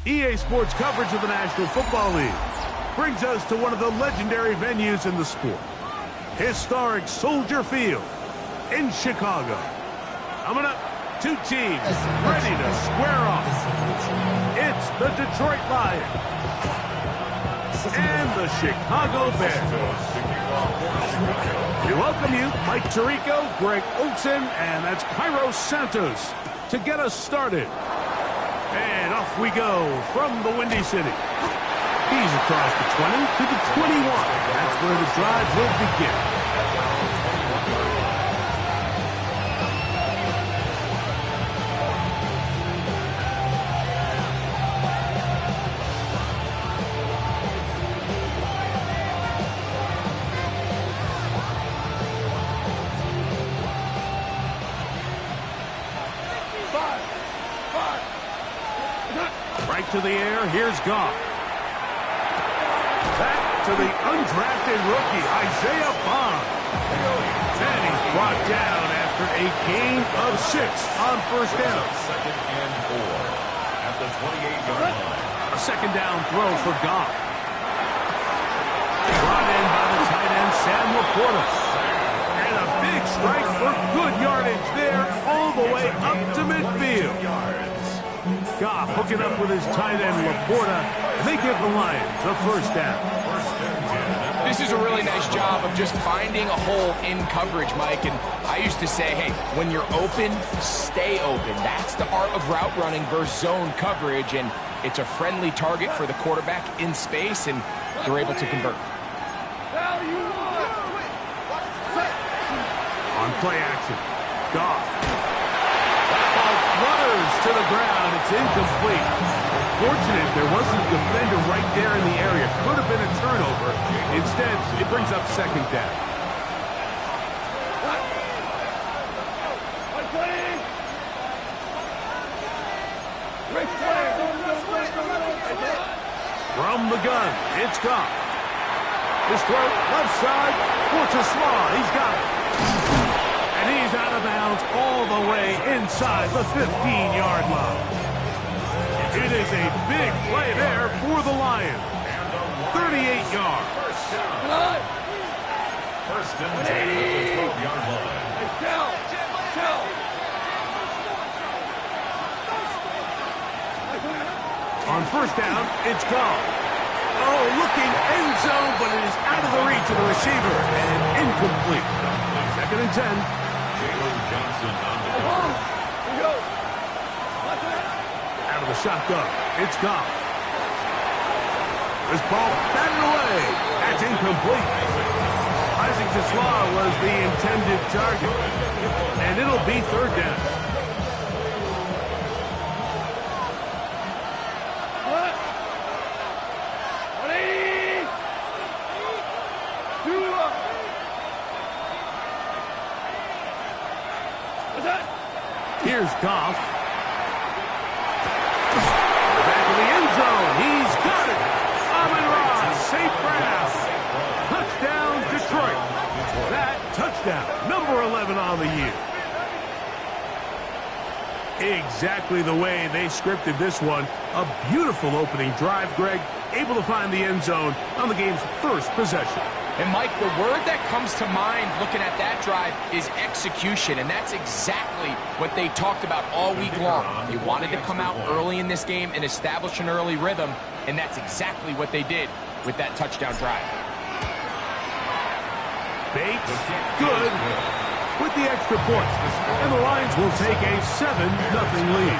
EA Sports coverage of the National Football League brings us to one of the legendary venues in the sport, historic Soldier Field in Chicago. Coming up, two teams ready to square off. It's the Detroit Lions and the Chicago Bears. We welcome you, Mike Tirico, Greg Olsen, and that's Cairo Santos to get us started. And off we go from the Windy City. He's across the 20 to the 21. That's where the drive will begin. Right to the air, here's Goff. Back to the undrafted rookie, Isaiah Bond. And he's brought down after a gain of 6 on first down. Second and 4 at the 28-yard line. A second down throw for Goff. Brought in by the tight end, Sam Laporta. And a big strike for good yardage there all the way up to midfield. Goff hooking up with his tight end, Laporta, and they give the Lions a first down. This is a really nice job of just finding a hole in coverage, Mike. And I used to say, hey, when you're open, stay open. That's the art of route running versus zone coverage, and it's a friendly target for the quarterback in space, and they're able to convert. On play action, Goff. Flutters to the ground. It's incomplete. Fortunate there wasn't a defender right there in the area. Could have been a turnover. Instead, it brings up second down. From the gun, it's Goff. His throw, left side, Courtois. He's got it. And he's out of bounds all the way inside the 15-yard line. It is a big play there for the Lions. 38 yards. First and 10 at the 12-yard line. On first down, it's Goff. Oh, looking end zone, but it is out of the reach of the receiver and incomplete. Second and 10. Johnson on the Out of the shotgun, it's Goff. This ball batted away. That's incomplete. Isaac Tesla was the intended target. And it'll be third down. Here's Goff. Back in the end zone. He's got it. Amon-Ra, safe grab. Touchdown, Detroit. That touchdown, number 11 on the year. Exactly the way they scripted this one. A beautiful opening drive, Greg. Able to find the end zone on the game's first possession. And, Mike, the word that comes to mind looking at that drive is execution, and that's exactly what they talked about all week long. They wanted to come out early in this game and establish an early rhythm, and that's exactly what they did with that touchdown drive. Bates, good, with the extra point, and the Lions will take a 7-0 lead.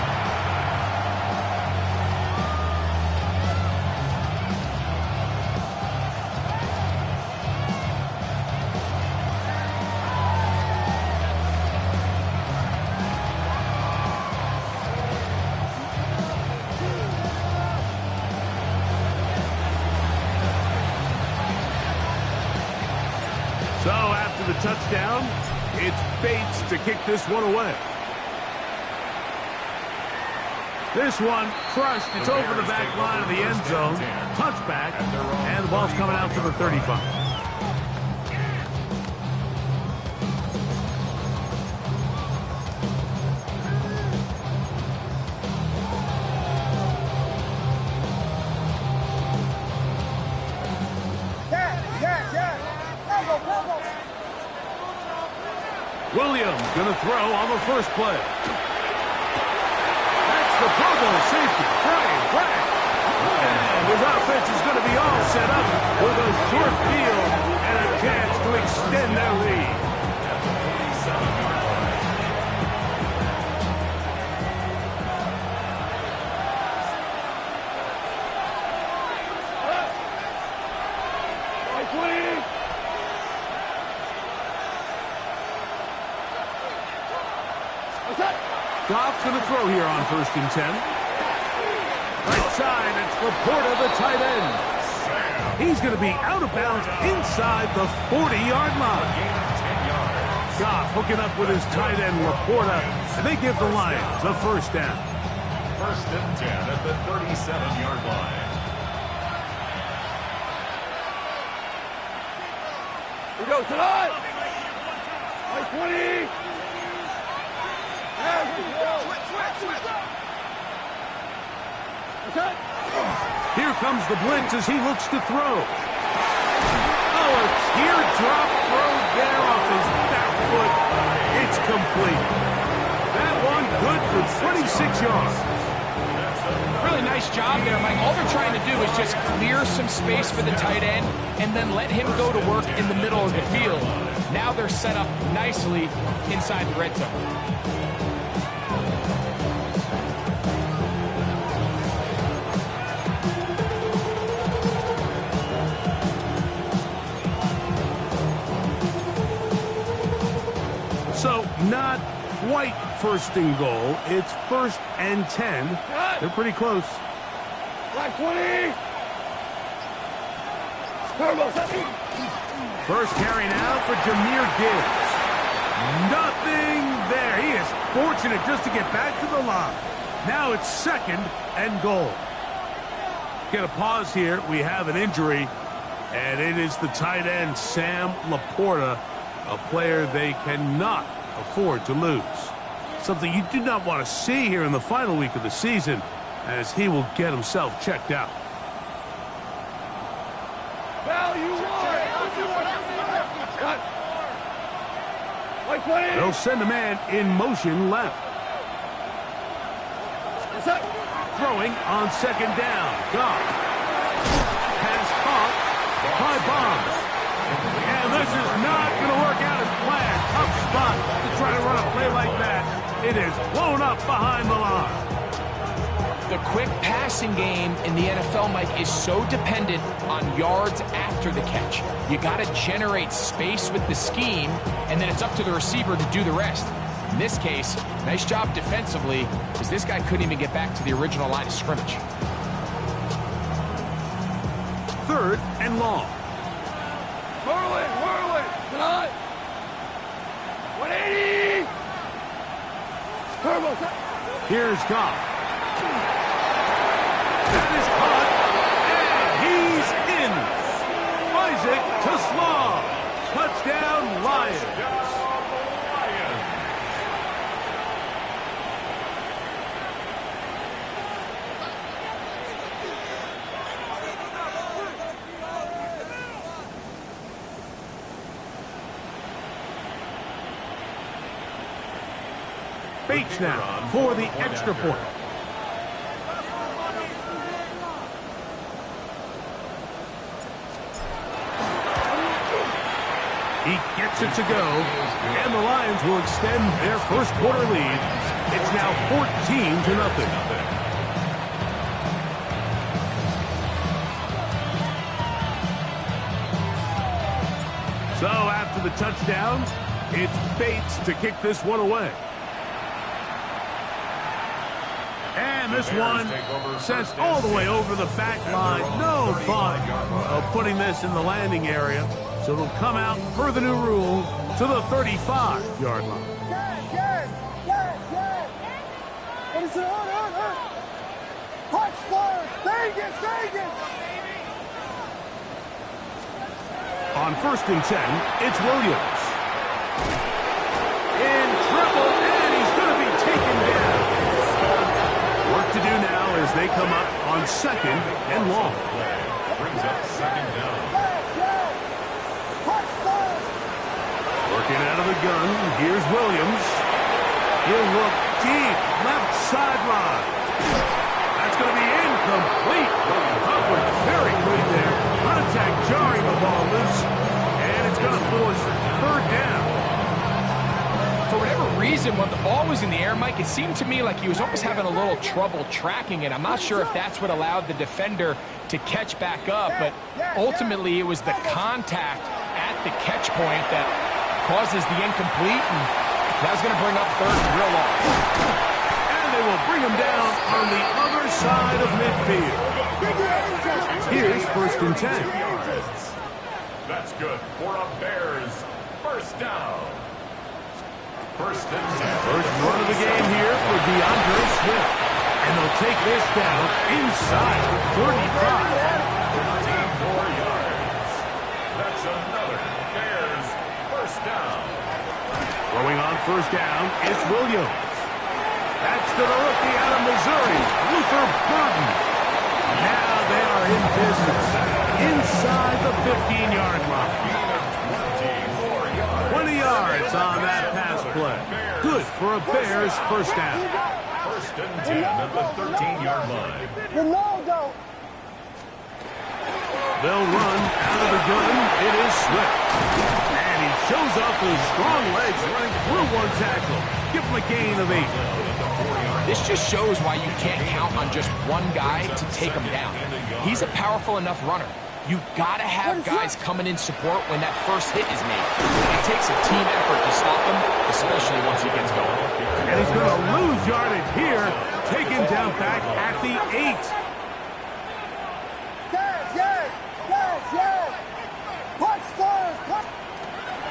So after the touchdown, it's Bates to kick this one away. This one crushed. It's over the back line of the end zone. Touchback, and the ball's coming out to the 35. Williams going to throw on the first play. That's the Pro Bowl safety, Brian Branch. And his offense is going to be all set up with a short field and a chance to extend their lead. Goff's going to throw here on 1st and 10. Right side, it's Laporta, the tight end. He's going to be out of bounds inside the 40-yard line. Goff hooking up with his tight end, Laporta, and they give the Lions a first down. 1st and 10 at the 37-yard line. We go tonight. Like 20. Here comes the blitz as he looks to throw. Oh, a teardrop throw there off his back foot. It's complete. That one good for 26 yards. Really nice job there, Mike. All they're trying to do is just clear some space for the tight end and then let him go to work in the middle of the field. Now they're set up nicely inside the red zone. So, not quite 1st and goal. It's 1st and 10. They're pretty close. Like 20. First carry now for Jahmyr Gibbs. Nothing there. He is fortunate just to get back to the line. Now it's 2nd and goal. Get a pause here. We have an injury, and it is the tight end, Sam Laporta, a player they cannot afford to lose. Something you do not want to see here in the final week of the season, as he will get himself checked out. They'll send a man in motion left. Throwing on 2nd down. Goff has caught by Bonds. And this is not going to work out as planned. Tough spot to try to run a play like that. It is blown up behind the line. The quick passing game in the NFL, Mike, is so dependent on yards after the catch. You got to generate space with the scheme, and then it's up to the receiver to do the rest. In this case, nice job defensively, because this guy couldn't even get back to the original line of scrimmage. 3rd and long. Whirling, tonight. 180. Turbo. Here's Goff. That is caught, and he's in. Isaac Taslam. Touchdown, Lions. Bates now for the extra point. He gets it to go, and the Lions will extend their first quarter lead. It's now 14-0. So after the touchdown, it's Bates to kick this one away. And this one sent all the way over the back line. No thought of putting this in the landing area. So it'll come out per the new rule to the 35-yard line. On 1st and 10, it's Williams. In trouble, and he's going to be taken down. Work to do now as they come up on 2nd and long. Brings up 2nd down. Working out of the gun. Here's Williams. He'll look deep. Left sideline. That's going to be incomplete. Coverage very good there. Contact jarring the ball loose. And it's going to force third down. For whatever reason, when the ball was in the air, Mike, it seemed to me like he was almost having a little trouble tracking it. I'm not sure if that's what allowed the defender to catch back up, but ultimately it was the contact at the catch point that causes the incomplete, and that was going to bring up third and real long. And they will bring him down on the other side of midfield. Here's first and 10. That's good for a Bears first down. First and 10. First run of the game here for DeAndre Swift. And they'll take this down inside the 35. 13 more yards. That's another Bears first down. Throwing on first down, it's Williams. That's to the rookie out of Missouri, Luther Burden. Now they are in business inside the 15-yard line. 20 yards on that pass play. Good for a Bears first down. First and 10 at the 13-yard line. Ronaldo. They'll run out of the gun. It is Swift. And he shows off those strong legs running through one tackle. Give him a gain of 8. This just shows why you can't count on just one guy to take him down. He's a powerful enough runner. You gotta have guys coming in support when that first hit is made. It takes a team effort to stop him, especially once he gets going. And he's going to lose yardage here. Taken down back at the 8. Yes. Punch first.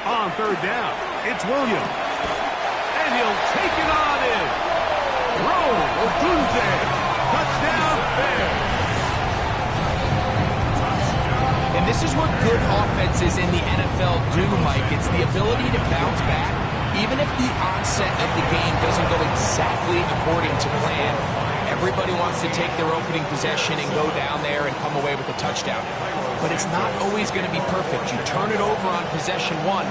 On third down, it's Williams. And he'll take it on in. Roll, Odunze. Touchdown, Bears. And this is what good offenses in the NFL do, Mike. It's the ability to bounce back, even if the onset of the game doesn't go exactly according to plan. Everybody wants to take their opening possession and go down there and come away with a touchdown. But it's not always going to be perfect. You turn it over on possession 1.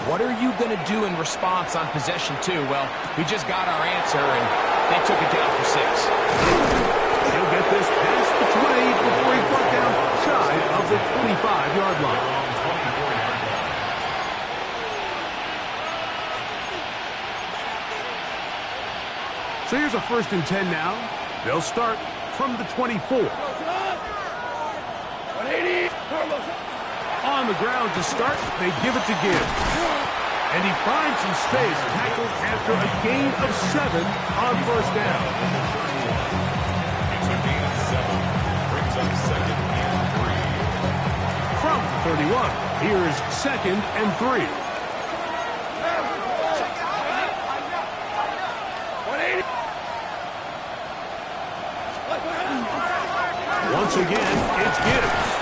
What are you going to do in response on possession 2? Well, we just got our answer, and they took it down for 6. He'll get this past the 20 before he's brought down shy of the 25-yard line. So here's a first and 10 now. They'll start from the 24. 180. On the ground to start, they give it to Gibbs. And he finds some space, tackled after a gain of 7 on first down. It's a gain of 7. Brings up second and 3. From the 31, here's second and 3. 180. Once again, it's Gibbs.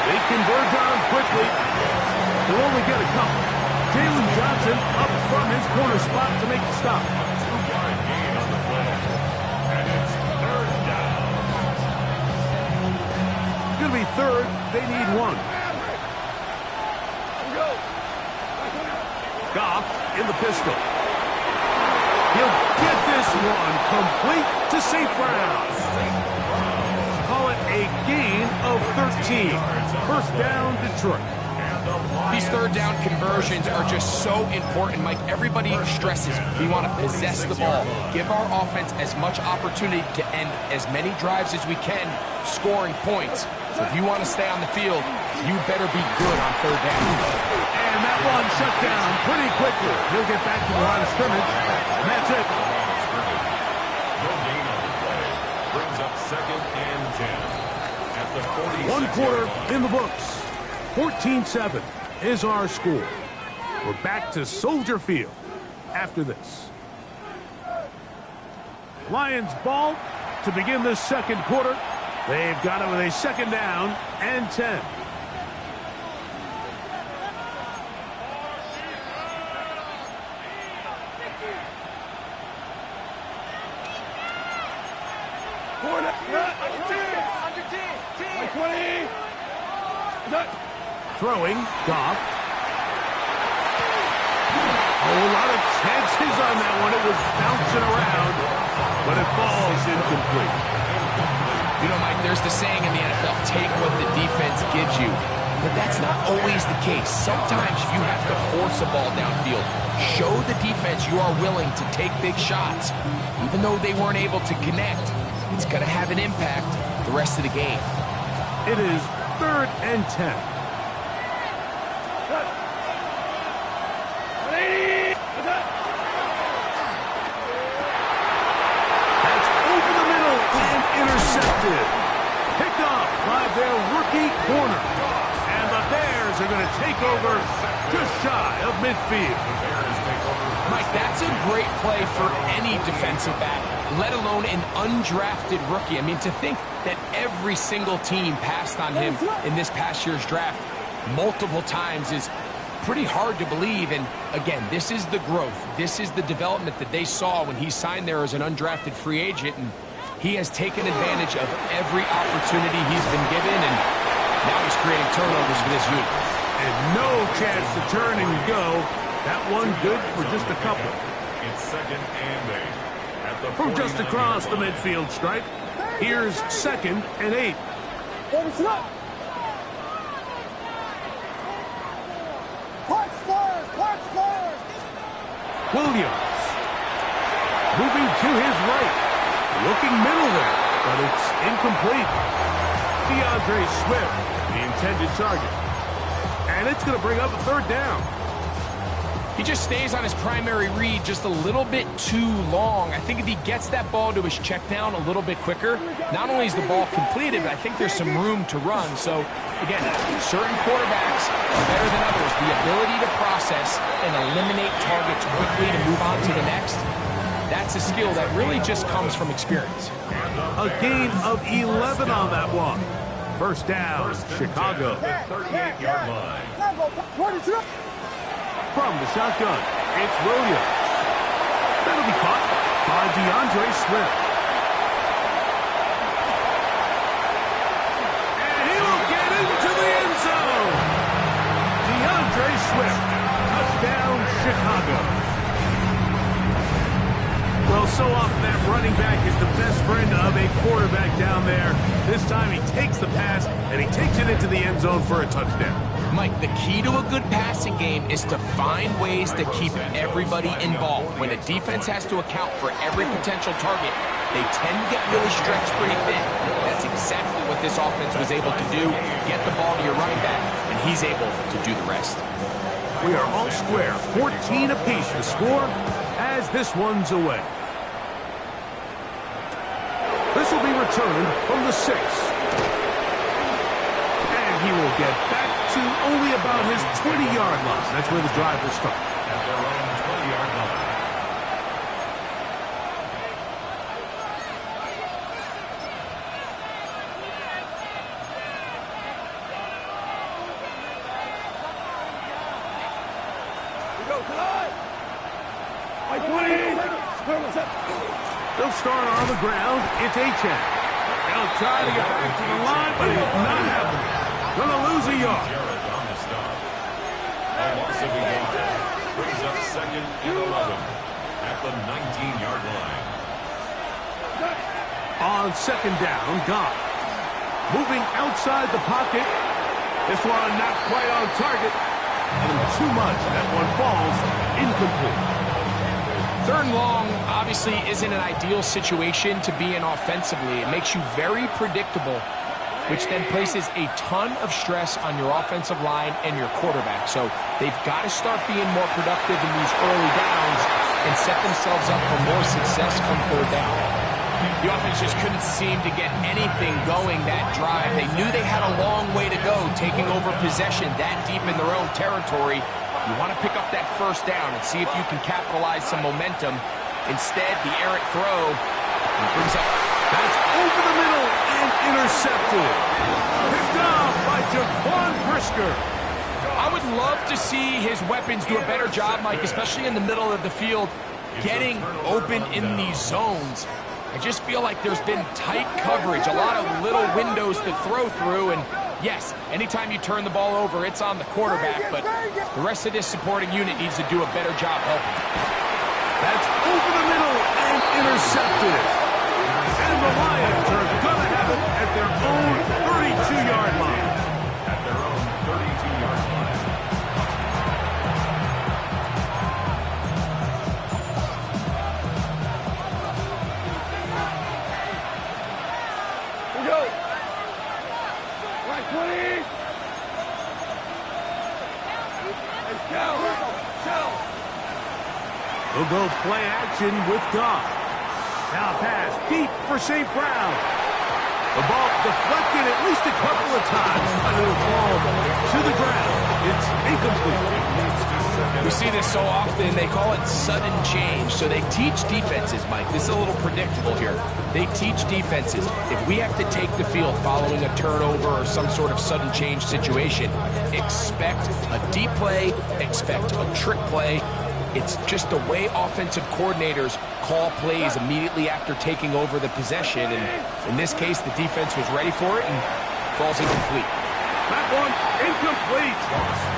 They converge on him quickly. They'll only get a couple. Jalen Johnson up from his corner spot to make the stop. 2-yard gain on the play. And it's third down. It's going to be third. They need 1. Goff in the pistol. He'll get this one complete to St. Brown. Call it a gain of 13. First down, Detroit. These third down conversions are just so important, Mike. Everybody stresses we want to possess the ball, give our offense as much opportunity to end as many drives as we can, scoring points. So if you want to stay on the field, you better be good on third down. And that one shut down pretty quickly. He'll get back to the line of scrimmage. And that's it. No gain on the play. Brings up second and 10. At the 46. 1 quarter in the books. 14-7 is our score. We're back to Soldier Field after this. Lions ball to begin this second quarter. They've got it with a second down and 10. Throwing, Goff. chances on that one. It was bouncing around, but it falls incomplete. You know, Mike, there's the saying in the NFL, take what the defense gives you. But that's not always the case. Sometimes you have to force a ball downfield. Show the defense you are willing to take big shots. Even though they weren't able to connect, it's going to have an impact the rest of the game. It is 3rd and 10. That's over the middle and intercepted. Picked up by their rookie corner. And the Bears are going to take over just shy of midfield. Mike, that's a great play for any defensive back, let alone an undrafted rookie. I mean, to think that every single team passed on him in this past year's draft multiple times is pretty hard to believe. And again, this is the growth. This is the development that they saw when he signed there as an undrafted free agent. And he has taken advantage of every opportunity he's been given. And now he's creating turnovers for this unit. And no chance to turn and go. That one good for just a couple. It's 2nd and 8. At the From just 49-yard across the line. midfield stripe, here's 2nd and 8. Williams moving to his right. Looking middle there, but it's incomplete. DeAndre Swift, the intended target. And it's going to bring up a 3rd down. He just stays on his primary read just a little bit too long. I think if he gets that ball to his check down a little bit quicker, not only is the ball completed, but I think there's some room to run. So, again, certain quarterbacks are better than others. The ability to process and eliminate targets quickly to move on to the next, that's a skill that really just comes from experience. A gain of 11 on that one. 1st down, Chicago. 38-yard line. From the shotgun, it's Williams. That'll be caught by DeAndre Swift. And he will get into the end zone. DeAndre Swift, touchdown Chicago. Well, so often that running back is the best friend of a quarterback down there. This time he takes the pass and he takes it into the end zone for a touchdown. Mike, the key to a good passing game is to find ways to keep everybody involved. When a defense has to account for every potential target, they tend to get really stretched pretty thin. That's exactly what this offense was able to do. Get the ball to your running back, and he's able to do the rest. We are all square, 14 apiece the score as this one's away. This will be returned from the 6. And he will get back to only about his 20-yard line. That's where the drive will start. At their own 20-yard line. They'll start on the ground. It's Achane. They'll try to get back to the line, but it's not happening. Gonna lose a yard. Jarrett on the stop. A loss of a yard. Brings up 2nd and 11 at the 19-yard line. On 2nd down, Goff. Moving outside the pocket. This one not quite on target. And too much. That one falls incomplete. 3rd and long obviously isn't an ideal situation to be in offensively. It makes you very predictable, which then places a ton of stress on your offensive line and your quarterback. So they've got to start being more productive in these early downs and set themselves up for more success come 3rd down. The offense just couldn't seem to get anything going that drive. They knew they had a long way to go, taking over possession that deep in their own territory. You want to pick up that 1st down and see if you can capitalize some momentum. Instead, the errant throw brings up. That's over the middle and intercepted. Picked off by Jaquan Brisker. I would love to see his weapons do a better job, Mike, especially in the middle of the field, getting open in these zones. I just feel like there's been tight coverage, a lot of little windows to throw through, and Yes, anytime you turn the ball over, it's on the quarterback, but the rest of this supporting unit needs to do a better job helping. That's over the middle and intercepted. And the Lions are going to have it at their own 32-yard line. At their own 32-yard line. We go. Right 20. Let's go. We'll go play action with Goff. Now pass deep for St. Brown. The ball deflected at least a couple of times, but it'll fall to the ground. It's incomplete. We see this so often, they call it sudden change. So they teach defenses, Mike. This is a little predictable here. They teach defenses. If we have to take the field following a turnover or some sort of sudden change situation, expect a deep play, expect a trick play. It's just the way offensive coordinators call plays immediately after taking over the possession. And in this case, the defense was ready for it and falls incomplete. That one incomplete.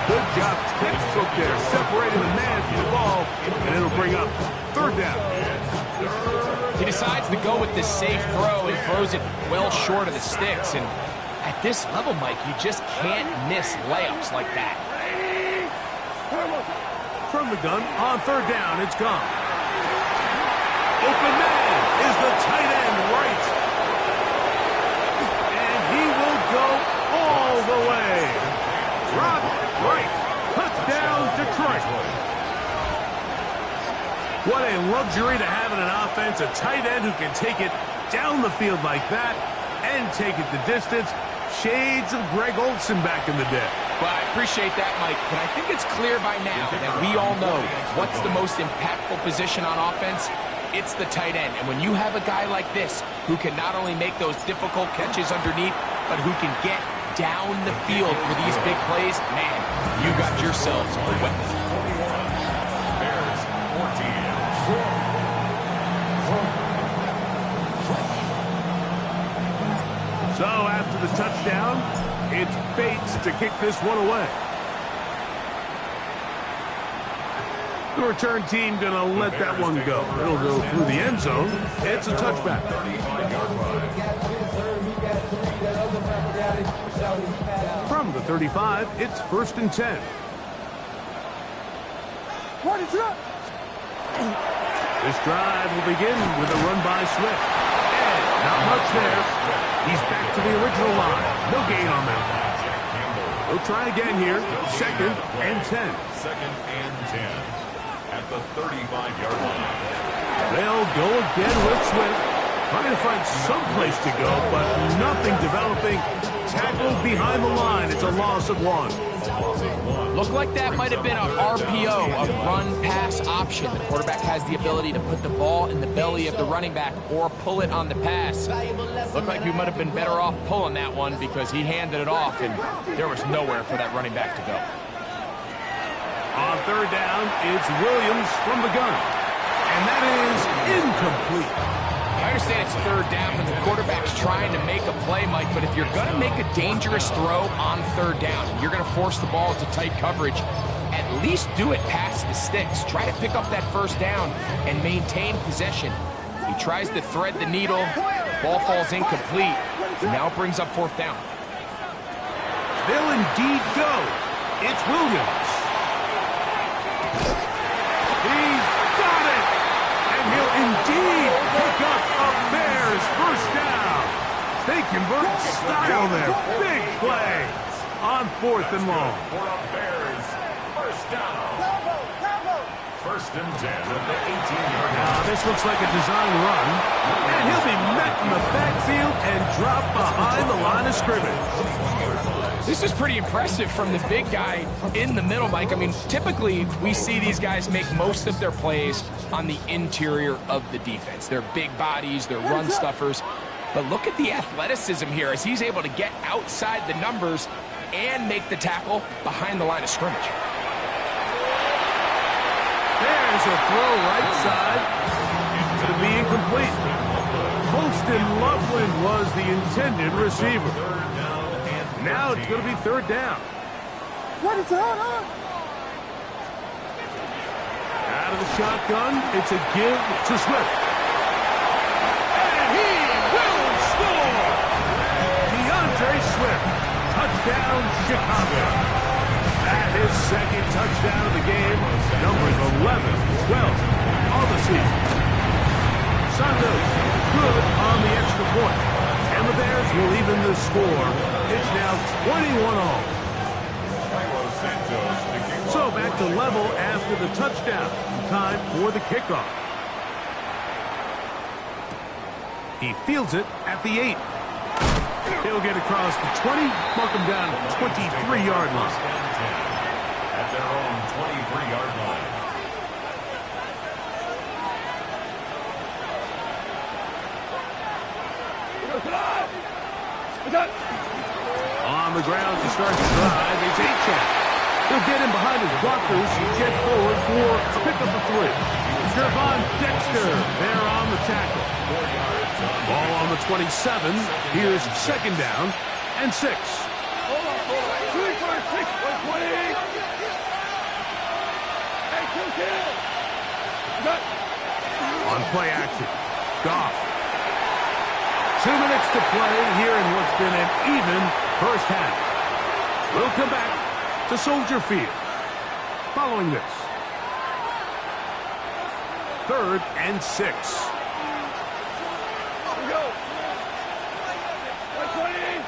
Good job, textbook there, separating the man from the ball, and it'll bring up third down. He decides to go with the safe throw and throws it well short of the sticks. And at this level, Mike, you just can't miss layups like that. From the gun, on third down, it's gone. Open man is the tight end right. And he will go all the way. Rob Wright, touchdown Detroit. What a luxury to have in an offense, a tight end who can take it down the field like that and take it the distance. Shades of Greg Olsen back in the day. Well, I appreciate that, Mike, but I think it's clear by now that we all know what's the most impactful position on offense. It's the tight end. And when you have a guy like this who can not only make those difficult catches underneath, but who can get down the field for these big plays, man, you got yourselves a weapon. Bears 14. So after the touchdown, it's Bates to kick this one away. The return team going to let that one go. It'll go through the end zone. It's a touchback. From the 35, it's 1st and 10. What is up? This drive will begin with a run by Swift. And not much there. He's back to the original line. No gain on that one. He'll try again here. 2nd and 10. 2nd and 10. At the 35-yard line. They'll go again with Swift. Trying to find some place to go, but nothing developing. Tackled behind the line. It's a loss of 1. Looked like that might have been a RPO, a run-pass option. The quarterback has the ability to put the ball in the belly of the running back or pull it on the pass. Looked like he might have been better off pulling that one because he handed it off, and there was nowhere for that running back to go. On third down, it's Williams from the gun. And that is incomplete. I understand it's third down and the quarterback's trying to make a play, Mike, but if you're going to make a dangerous throw on third down and you're going to force the ball into tight coverage, at least do it past the sticks. Try to pick up that first down and maintain possession. He tries to thread the needle. Ball falls incomplete. Now it brings up 4th down. They'll indeed go. It's Williams. He's got it. And he'll indeed pick up a Bears first down. They convert style there. Big play on 4th and long. For a Bears first down. 1st and 10 at the 18-yard line. Now this looks like a design run. And he'll be met in the backfield and dropped behind the line of scrimmage. This is pretty impressive from the big guy in the middle, Mike. I mean, typically we see these guys make most of their plays on the interior of the defense. They're big bodies, they're run stuffers. But look at the athleticism here as he's able to get outside the numbers and make the tackle behind the line of scrimmage. There's a throw right side. It's going to be incomplete. Colston Loveland was the intended receiver. Now it's going to be third down. What is going on? Out of the shotgun, it's a give to Swift. And he will score! DeAndre Swift, touchdown Chicago. That is second touchdown of the game, numbers 11, 12 on the season. Santos good on the extra point, and the Bears will even the score. It's now 21-all. So back to level after the touchdown. Time for the kickoff. He fields it at the 8. He'll get across the 20, mark him down at the 23-yard line. At their own 23-yard line. On the ground to start the drive, it's A-Chat. He'll get him behind his blockers and jet forward for a pickup of 3. Gervon Dexter there on the tackle. Ball on the 27. Here's second down and 6. On play action, Goff. 2 minutes to play here in what's been an even first half. We'll come back to Soldier Field following this. 3rd and 6. Here we go. 120.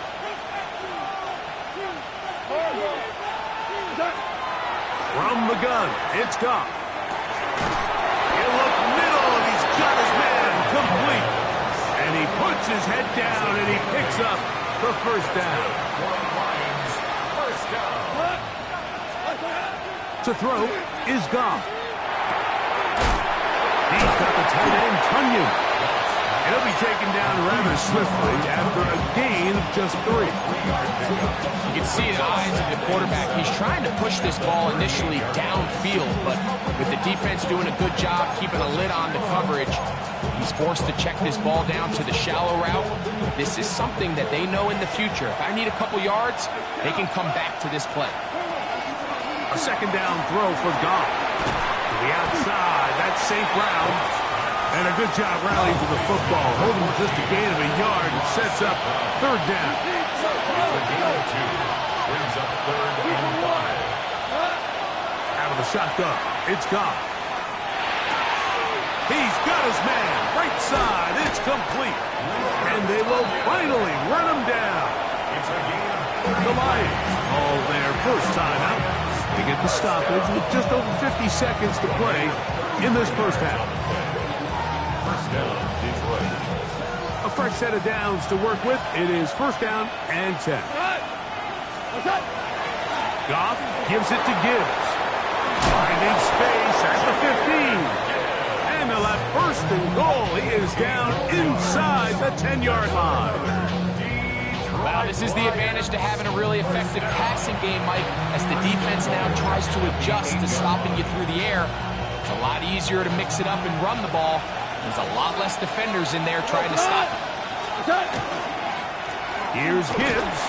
From the gun, it's Goff. He'll look middle, and he's got his man complete. And he puts his head down, and he picks up the first down. To throw is Goff. He's got the tight end, Tunyon. He'll be taken down rather swiftly after a gain of just 3. You can see in the eyes of the quarterback, he's trying to push this ball initially downfield, but with the defense doing a good job keeping a lid on the coverage, he's forced to check this ball down to the shallow route. This is something that they know in the future. If I need a couple yards, they can come back to this play. A second down throw for Goff. To the outside, that's St. Brown. And a good job rallying to the football. Holding just a gain of a yard and sets up third down. It's a gain of 2. Brings up 3rd and 5. Out of the shotgun, it's Goff. He's got his man. Right side, it's complete. And they will finally run him down. It's a gain of 3. The Lions all their first time out. They get the stoppage with just over 50 seconds to play in this first half. First down, Detroit. A fresh set of downs to work with. It is first down and 10. Goff gives it to Gibbs. Finding space at the 15. And they'll have first and goal. He is down inside the 10-yard line. Well, this is the advantage to having a really effective passing game, Mike, as the defense now tries to adjust to stopping you through the air. It's a lot easier to mix it up and run the ball. There's a lot less defenders in there trying to stop it. Here's Gibbs.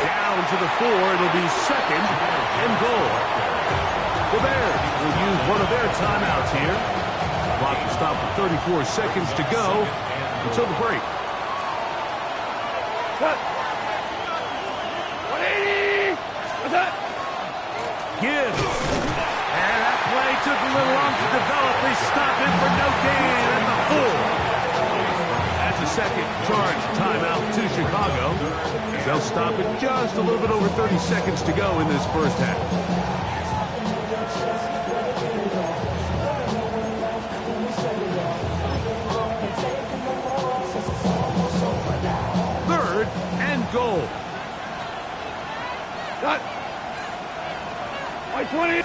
Down to the 4. It'll be second and goal. The Bears will use one of their timeouts here. Clock will stop with 34 seconds to go until the break. 180. What's that? Gibbs. And that play took a little long to develop. They stop it for no gain at the 4. That's a second charge timeout to Chicago. They'll stop it just a little bit over 30 seconds to go in this first half. Third and goal. That. 20.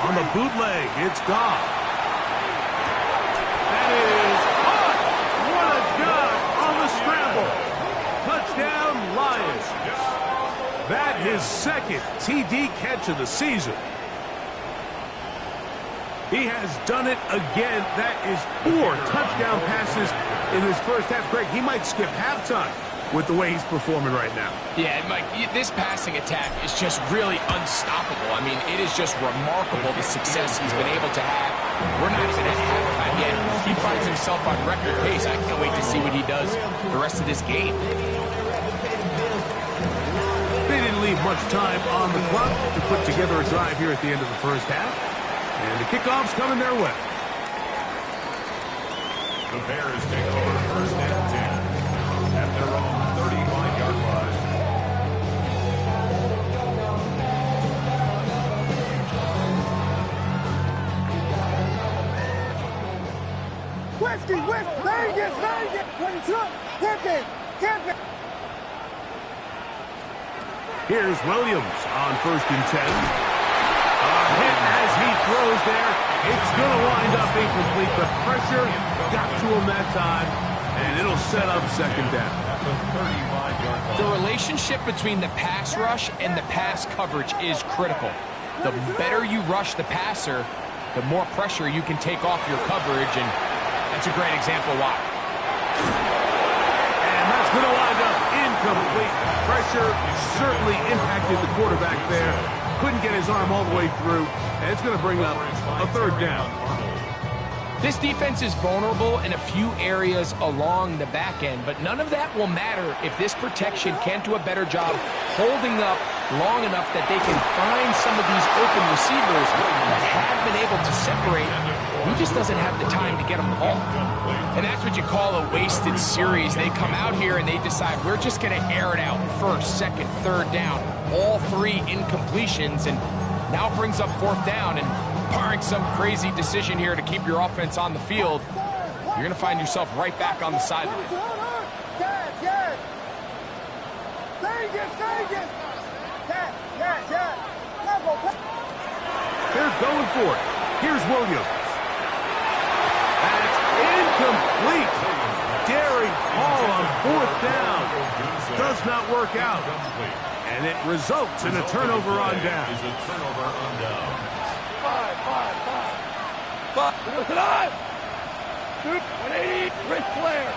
On the bootleg, it's Goff. That is caught. What a job on the scramble. Touchdown, Lions. That his second TD catch of the season. He has done it again. That is 4 touchdown passes in his first half. Greg, he might skip halftime with the way he's performing right now. Yeah, Mike, this passing attack is just really unstoppable. I mean, it is just remarkable the success he's been able to have. We're not even at halftime yet. He finds himself on record pace. I can't wait to see what he does the rest of this game. They didn't leave much time on the clock to put together a drive here at the end of the first half. And the kickoff's coming their way. The Bears take over first and 10 at their own 35-yard line. Westy, West, Vegas. What is up? Camp it. Here's Williams on first and 10. Hit as he throws there. It's going to wind up incomplete. The pressure got to him that time, and it'll set up second down. The relationship between the pass rush and the pass coverage is critical. The better you rush the passer, the more pressure you can take off your coverage, and that's a great example why. And that's going to wind up incomplete. Pressure certainly impacted the quarterback there. Couldn't get his arm all the way through, and it's going to bring up a third down. This defense is vulnerable in a few areas along the back end, but none of that will matter if this protection can't do a better job holding up long enough that they can find some of these open receivers that have been able to separate. He just doesn't have the time to get them the ball. And that's what you call a wasted series. They come out here and they decide, we're just going to air it out. First, second, third down. All three incompletions, and now it brings up fourth down. And barring some crazy decision here to keep your offense on the field, you're going to find yourself right back on the sideline. Yes. Vegas. They're going for it. Here's Williams. That's incomplete. Daring Hall on fourth down. Does not work out. And it results in a turnover on down. Five. 180. Ric Flair.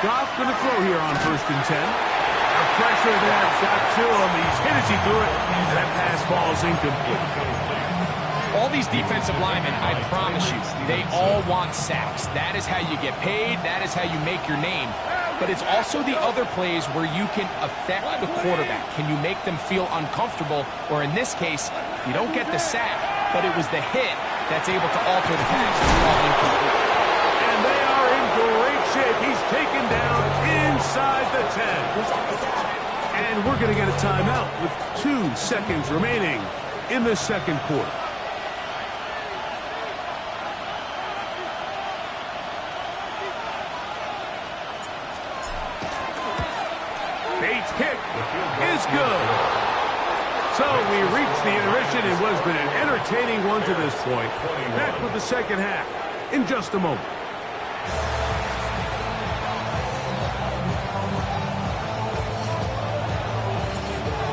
Goff going to throw here on first and 10. The pressure there got to him. He's hit as he threw it. And that pass ball is incomplete. All these defensive linemen, I promise you, they all want sacks. That is how you get paid. That is how you make your name. But it's also the other plays where you can affect the quarterback. Can you make them feel uncomfortable? Or in this case, you don't get the sack, but it was the hit that's able to alter the pass. And they are in great shape. He's taken down inside the 10. And we're going to get a timeout with 2 seconds remaining in the second quarter. Bates' kick is good. So we reached the intermission. It has been an entertaining one to this point. Back with the second half in just a moment.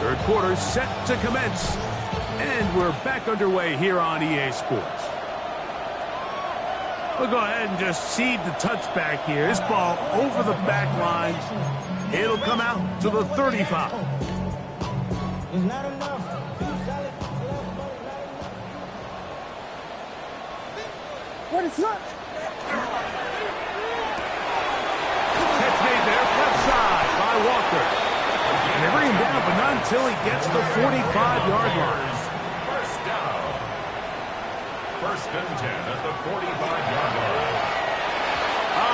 Third quarter set to commence. And we're back underway here on EA Sports. We'll go ahead and just cede the touchback here. This ball over the back line. It'll come out to the 35. What is up? Catch made there, left side by Walker. And they bring him down, but not until he gets the 45-yard line. First down. First and 10 at the 45-yard line.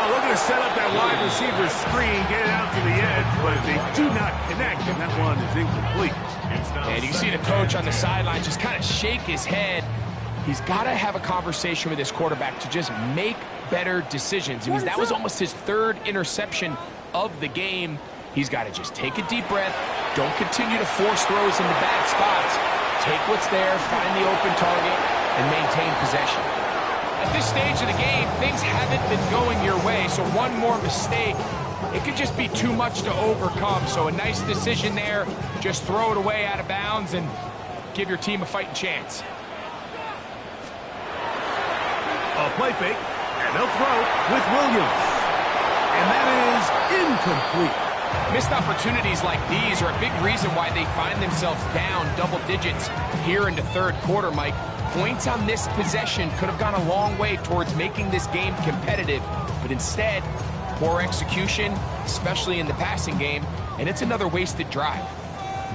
Looking to set up that wide receiver screen, get it out to the edge, but they do not connect, and that one is incomplete. And you see the coach on the sideline just kind of shake his head. He's got to have a conversation with his quarterback to just make better decisions. I mean, that was almost his third interception of the game. He's got to just take a deep breath. Don't continue to force throws into bad spots. Take what's there, find the open target, and maintain possession. At this stage of the game, things haven't been going your way, so one more mistake, it could just be too much to overcome. So a nice decision there. Just throw it away out of bounds and give your team a fighting chance. A play fake, and they'll throw with Williams. And that is incomplete. Missed opportunities like these are a big reason why they find themselves down double digits here in the third quarter, Mike. Points on this possession could have gone a long way towards making this game competitive, but instead, poor execution, especially in the passing game, and it's another wasted drive.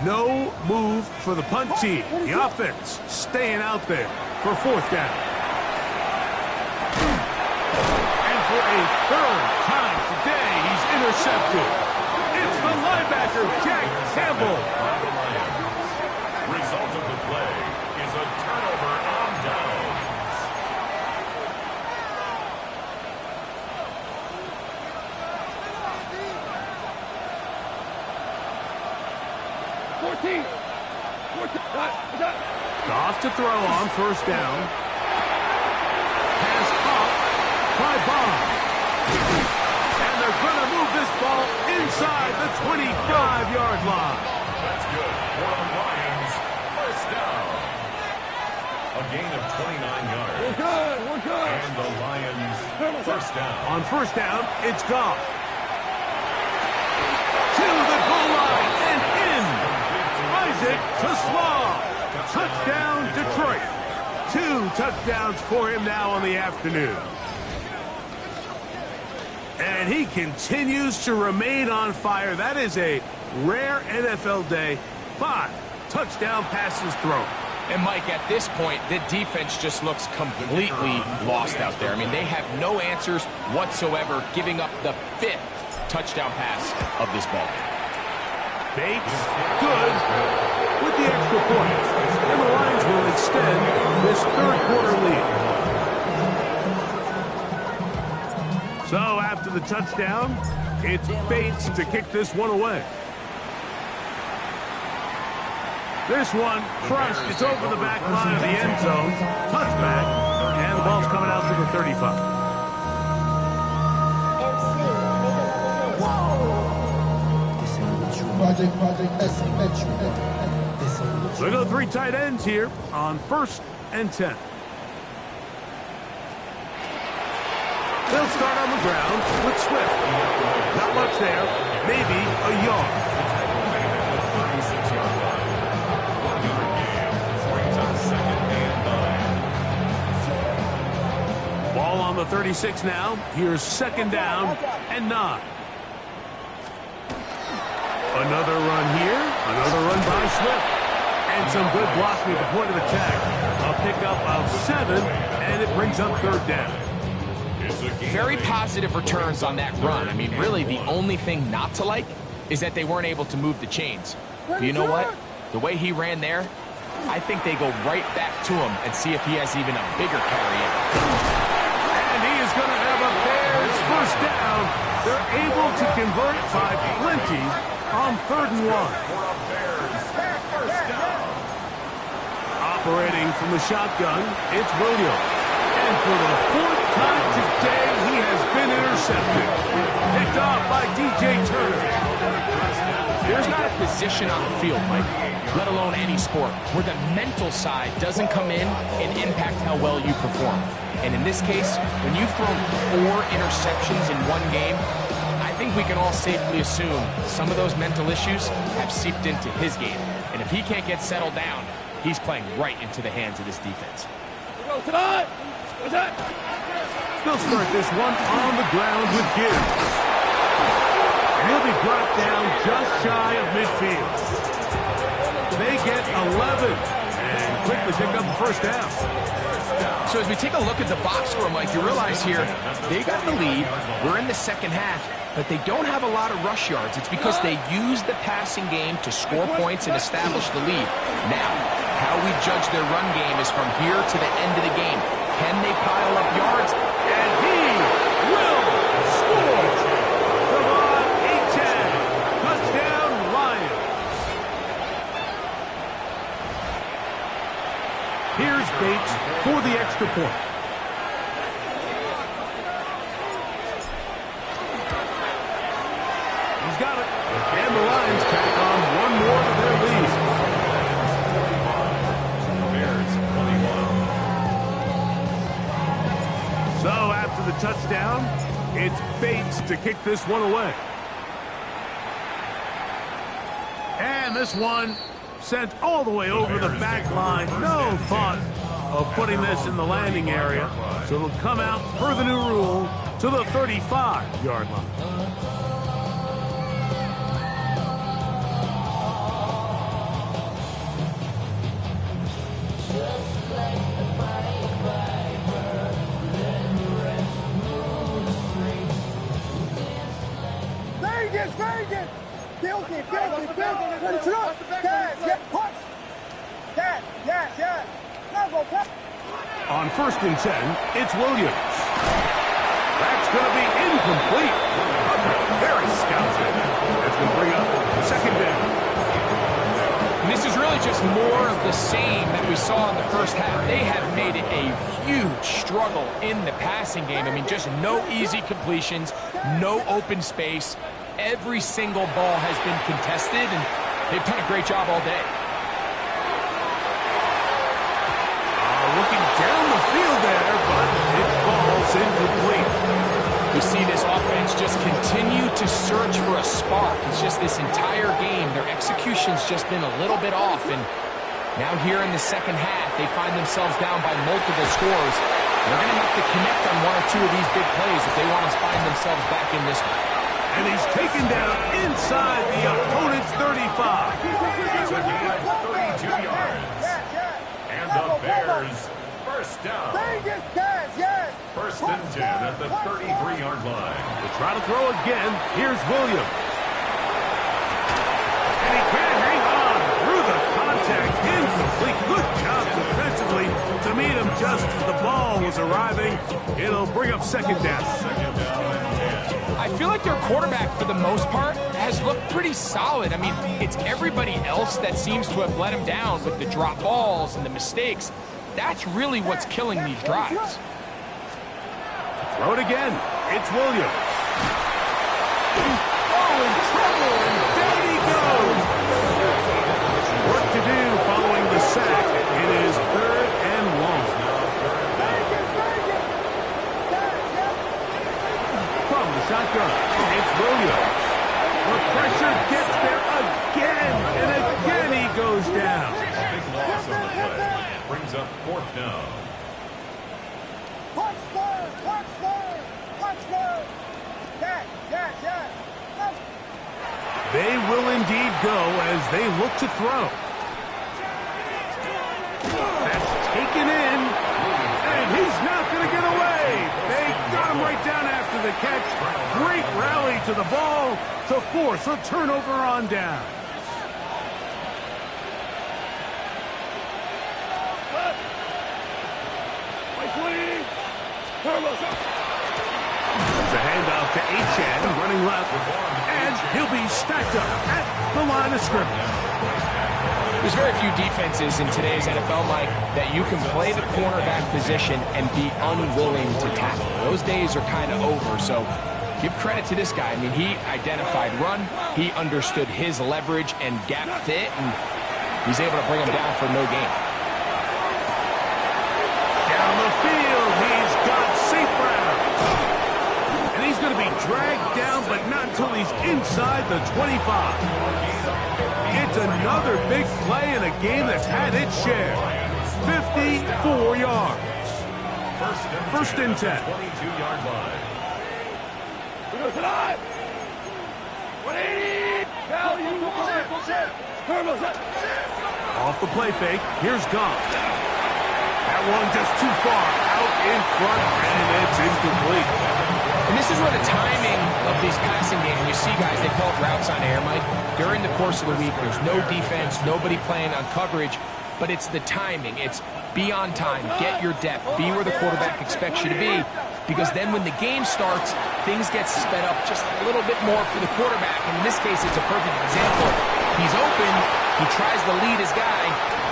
No move for the punt team. The offense staying out there for fourth down. And for a third time today, he's intercepted. It's the linebacker, Jack Campbell. Result of the play is a turnover on downs. Goff to throw on first down. Pass caught by Bond. And they're going to move this ball inside the 25-yard line. That's good for the Lions. First down. A gain of 29 yards. We're good. We're good. And the Lions first down. On first down, it's Goff. To the goal line and in. Isaac to Slaw. Touchdown, Detroit. 2 touchdowns for him now on the afternoon. And he continues to remain on fire. That is a rare NFL day. 5 touchdown passes thrown. And Mike, at this point, the defense just looks completely lost out there. I mean, they have no answers whatsoever, giving up the 5th touchdown pass of this ball. Bates, good, with the extra point. And the Lions will extend this third quarter lead. So after the touchdown, it's Bates to kick this one away. This one crushed. It's over the back line of the end zone. Touchback. And the ball's coming out to the 35. So we go 3 tight ends here on 1st and 10. They'll start on the ground with Swift. Not much there. Maybe a yard. 36-yard line. 1-yard gain. Brings up second and 9. Ball on the 36 now. Here's second down and 9. Another run here. Another run by Swift. And some good blocking at the point of attack. A pickup of 7, and it brings up third down. Very positive returns on that run. I mean, really, the only thing not to like is that they weren't able to move the chains. But you know what? The way he ran there, I think they go right back to him and see if he has even a bigger carry in. And he is going to have a Bears first down. They're able to convert by plenty on 3rd and 1. Operating from the shotgun, it's Williams. And for the 4th time today, he has been intercepted. Picked off by DJ Turner. There's not a position on the field, Mike, let alone any sport, where the mental side doesn't come in and impact how well you perform. And in this case, when you've thrown 4 interceptions in one game, I think we can all safely assume some of those mental issues have seeped into his game. And if he can't get settled down, he's playing right into the hands of this defense. They'll start this one on the ground with Gibbs. And he'll be brought down just shy of midfield. They get 11 and quickly pick up the first down. So as we take a look at the box score, Mike, you realize here they got the lead. We're in the second half, but they don't have a lot of rush yards. It's because they use the passing game to score points and establish the lead. Now, how we judge their run game is from here to the end of the game. Can they pile up yards? And he will score. Come on, 8-10. Touchdown, Lions. Here's Bates for the extra point. He's got it. And the Lions tack on one more to their lead. Bears 21. So after the touchdown, It's Bates to kick this one away. And this one sent all the way over the back line. No thought of putting this in the landing area. So it'll come out per the new rule to the 35-yard line. Vegas! Guilty! What is up? Yes, punch! Yes! Level, On 1st and 10, it's Williams. That's going to be incomplete. Very scouted. That's going to bring up 2nd down. And this is really just more of the same that we saw in the first half. They have made it a huge struggle in the passing game. I mean, just no easy completions, no open space. Every single ball has been contested, and they've done a great job all day. Looking down the field there, but it falls incomplete. We see this offense just continue to search for a spark. It's just this entire game, their execution's just been a little bit off, and now here in the second half, they find themselves down by multiple scores. They're going to have to connect on one or two of these big plays if they want to find themselves back in this one. And he's taken down inside the opponent's 35. It's a gain of 32 yards. And the Bears, first down. Yes! 1st and 10 at the 33-yard line. To try to throw again, here's Williams. And he can't hang on through the contact. Incomplete. Good job defensively to meet him just as the ball was arriving. It'll bring up 2nd down. I feel like their quarterback, for the most part, has looked pretty solid. I mean, it's everybody else that seems to have let him down with the drop balls and the mistakes. That's really what's killing these drives. Throw it again. It's Williams. Oh, in trouble, and down he goes. Work to do following the sack. It is 3rd and long. From the shotgun, it's Williams. The pressure gets there again, and again he goes down. Big loss on the play. Brings up 4th down. Punch first! Yes! They will indeed go as they look to throw. That's taken in, and he's not going to get away. They got him right down after the catch. Great rally to the ball to force a turnover on down. There's a handoff to Achane, running left, and he'll be stacked up at the line of scrimmage. There's very few defenses in today's NFL, Mike, that you can play the cornerback position and be unwilling to tackle. Those days are kind of over, so give credit to this guy. I mean, he identified run, he understood his leverage and gap fit, and he's able to bring him down for no gain. Down the field, he's got St. Brown. And he's going to be dragged down, but not until he's inside the 25. It's another big play in a game that's had its share. 54 yards. First and 10. 22-yard line. Off the play fake, here's Goff. That one just too far out in front, and it's incomplete. And this is where the timing of these passing games, you see guys, they call it routes on air, Mike. During the course of the week, there's no defense, nobody playing on coverage, but it's the timing. It's be on time, get your depth, be where the quarterback expects you to be, because then when the game starts, things get sped up just a little bit more for the quarterback. And in this case, it's a perfect example. He's open, he tries to lead his guy,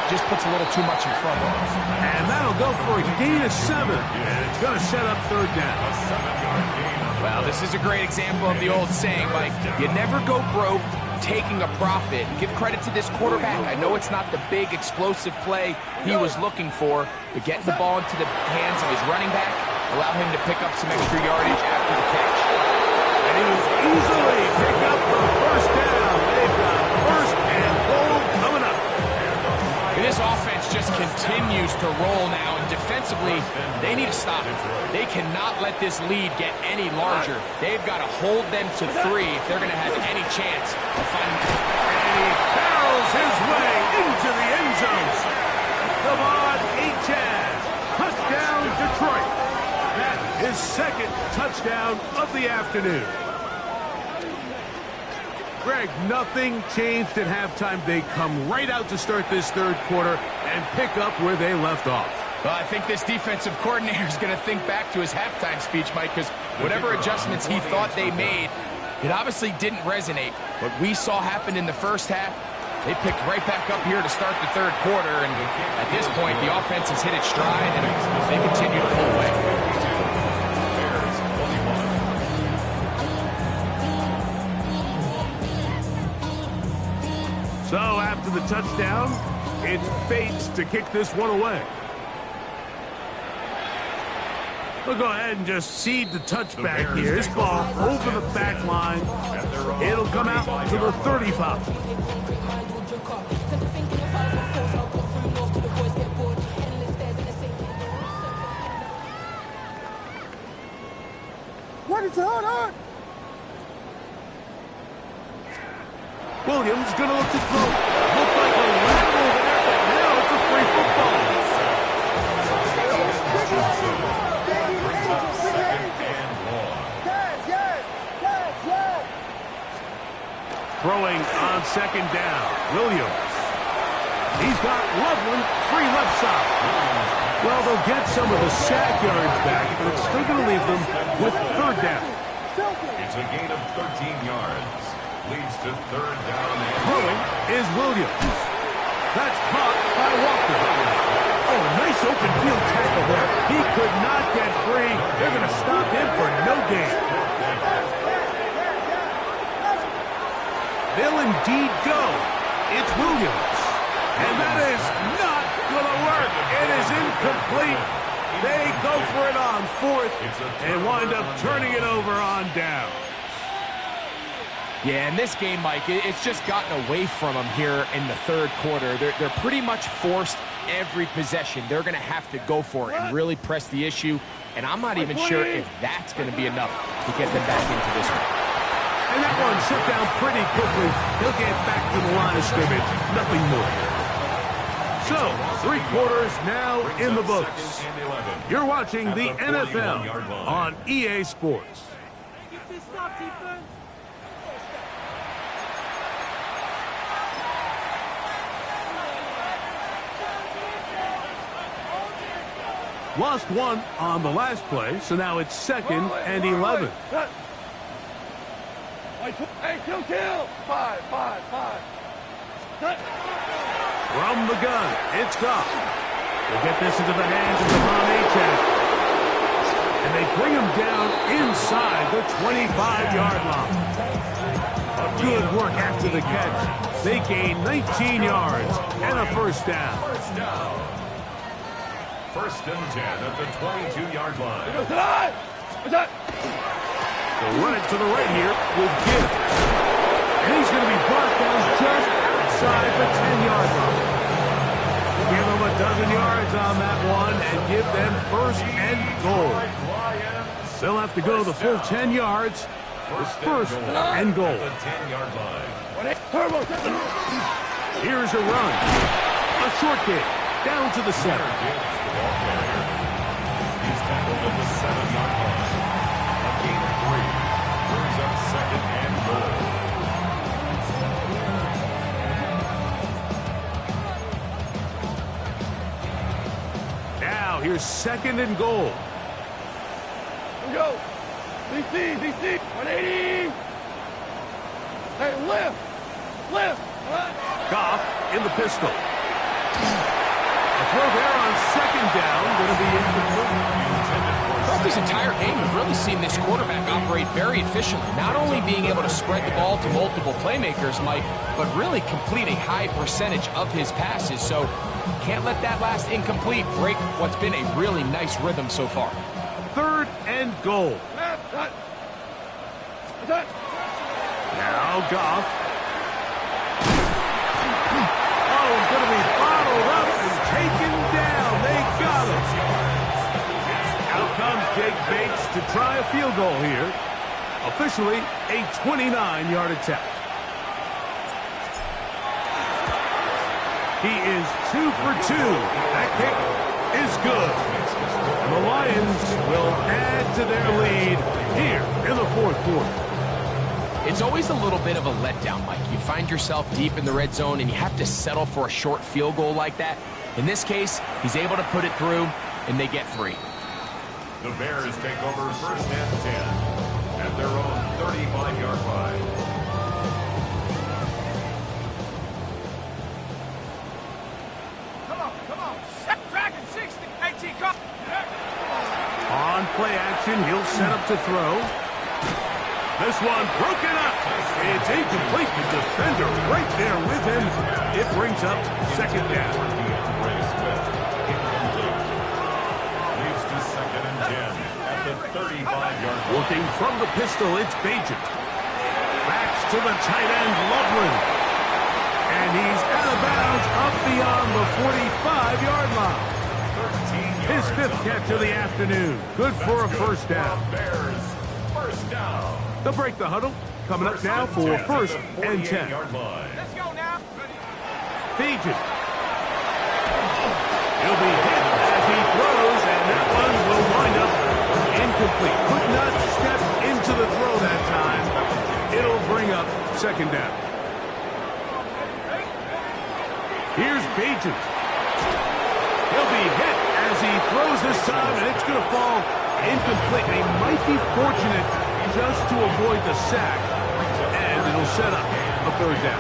just puts a little too much in front of him. And that'll go for a gain of 7, and it's going to set up 3rd down. Well, this is a great example of the old saying, Mike, you never go broke, taking a profit. Give credit to this quarterback. I know it's not the big explosive play he was looking for, but getting the ball into the hands of his running back, allow him to pick up some extra yardage after the catch. And he will easily pick up the first down. They've got first and goal coming up. And this offense just continues to roll now, and defensively, they need to stop. They cannot let this lead get any larger. They've got to hold them to 3 if they're going to have any chance of finding. And he barrels his way into the end zone. Devon Achane, touchdown Detroit. His second touchdown of the afternoon. Greg, nothing changed at halftime. They come right out to start this third quarter and pick up where they left off. Well, I think this defensive coordinator is going to think back to his halftime speech, Mike, because whatever adjustments he thought they made, it obviously didn't resonate. What we saw happen in the first half, they picked right back up here to start the third quarter, and at this point, the offense has hit its stride, and they continue to pull away. So after the touchdown, it's Bates to kick this one away. We'll go ahead and just cede the touchback here. This ball over the back line. It'll come out to the 35. What is going on? Williams going to look to throw. Looked like a lateral there, but now it's a free football. Throwing on second down. Williams. He's got Loveland free left side. Well, they'll get some of the sack yards back, but it's still going to leave them with third down. It's a gain of 13 yards. Leads to third down. Throwing is Williams. That's caught by Walker. Oh, nice open field tackle there. He could not get free. They're going to stop him for no gain. They'll indeed go. It's Williams. And that is not going to work. It is incomplete. They go for it on fourth and wind up turning it over on down. Yeah, in this game, Mike, it's just gotten away from them here in the third quarter. They're pretty much forced every possession. They're going to have to go for it and really press the issue. And I'm not even sure if that's going to be enough to get them back into this one. And that one shut down pretty quickly. He'll get back to the line of scrimmage. Nothing more. So, 3 quarters now in the books. You're watching the NFL on EA Sports. Lost one on the last play, so now it's 2nd and 11. Hey, kill. 5. From the gun, it's Goff. They'll get this into the hands of Devon Achane. And they bring him down inside the 25-yard line. Good work after the catch. They gain 19 yards and a first down. First and 10 at the 22-yard line. They'll run it to the right here with Gibbs. And he's going to be brought down just outside the 10-yard line. Give them a dozen yards on that one and give them first and goal. They'll have to go the full 10 yards. It's first and goal. Here's a run. A short kick down to the 7. He's tackled at the 7-yard line. A gain of 3. Brings up second and goal. Now here's 2nd and goal. Here we go. DC, 180. Hey, lift. Goff in the pistol. A throw there on 2nd down, going to be incomplete. Throughout this entire game, we've really seen this quarterback operate very efficiently, not only being able to spread the ball to multiple playmakers, Mike, but really complete a high percentage of his passes. So can't let that last incomplete break what's been a really nice rhythm so far. 3rd and goal. Now Goff. Oh, he's going to be bottled up and taken down. They got him. Out comes Jake Bates to try a field goal here. Officially a 29-yard attempt. He is 2 for 2. That kick is good. And the Lions will add to their lead here in the 4th quarter. It's always a little bit of a letdown, Mike. You find yourself deep in the red zone and you have to settle for a short field goal like that. In this case, he's able to put it through, and they get 3. The Bears take over 1st and 10 at their own 35-yard line. Come on. Dragon 60. Hey, come. On play action, he'll set up to throw. This one broken up. It's incomplete. The defender right there with him. It brings up 2nd down. Leads to 2nd and 10 at the 35-yard line. Looking from the pistol, it's Bagent. Backs to the tight end, Loveland. And he's out of bounds up beyond the 45-yard line. His 5th catch of the afternoon. Good for a 1st down. Bears, 1st down. They'll break the huddle. Coming up now for 1st and 10. Let's go now. Bagent. He'll be hit as he throws, and that one will wind up incomplete. Could not step into the throw that time. It'll bring up 2nd down. Here's Bagent. He'll be hit as he throws this time, and it's going to fall incomplete. They might be fortunate just to avoid the sack, and it'll set up a 3rd down.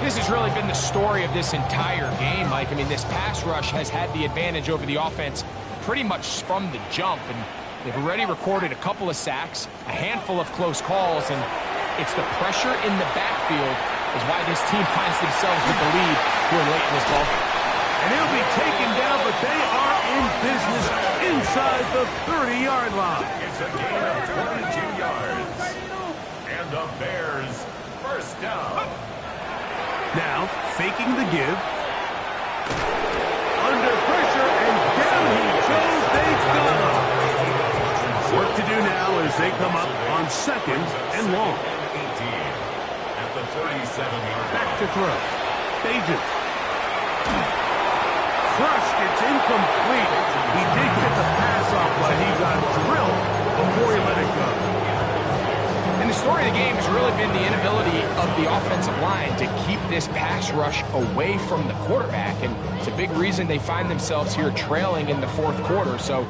This has really been the story of this entire game, Mike. I mean, this pass rush has had the advantage over the offense pretty much from the jump, and they've already recorded a couple of sacks, a handful of close calls, and it's the pressure in the backfield is why this team finds themselves with the lead here late in this ball. And he'll be taken down, but they are in business inside the 30-yard line. It's a gain of 22 yards. And the Bears 1st down. Now, faking the give. Under pressure, and down he goes. They've got him. Work to do now as they come up on 2nd and long. 18 at the 37-yard line. Back to throw. Bagent. Crushed. It's incomplete. He did get the pass off, but he got drilled before he let it go. And the story of the game has really been the inability of the offensive line to keep this pass rush away from the quarterback, and it's a big reason they find themselves here trailing in the 4th quarter. So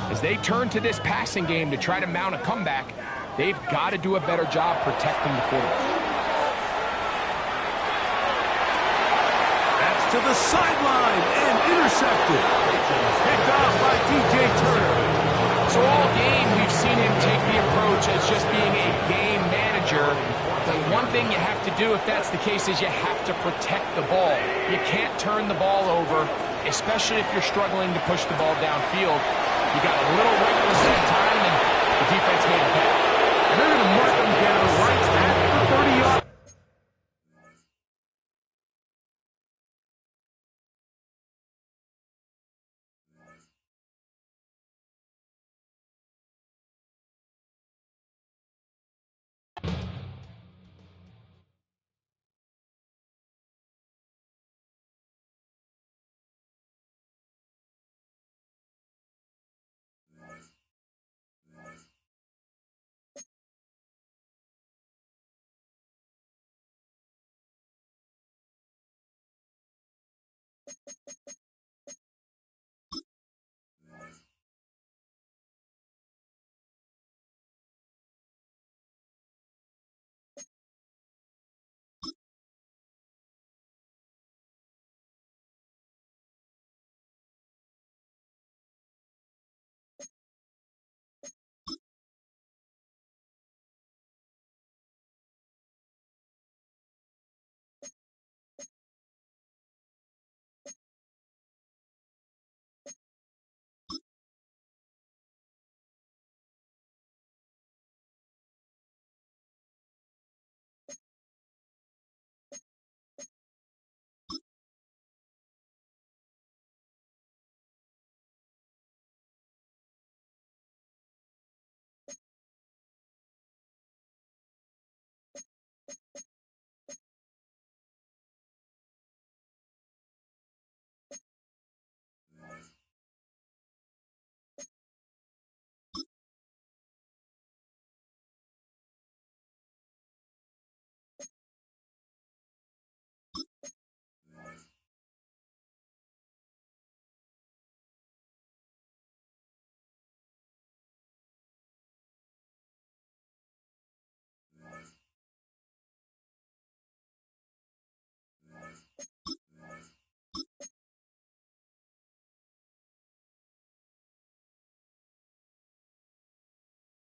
as they turn to this passing game to try to mount a comeback, they've got to do a better job protecting the quarterback. To the sideline and intercepted. Picked off by DJ Turner. So all game we've seen him take the approach as just being a game manager. But one thing you have to do if that's the case is you have to protect the ball. You can't turn the ball over, especially if you're struggling to push the ball downfield. You got a little reckless that time, and the defense made a pay. And they're going to mark him down right at the 30-yard.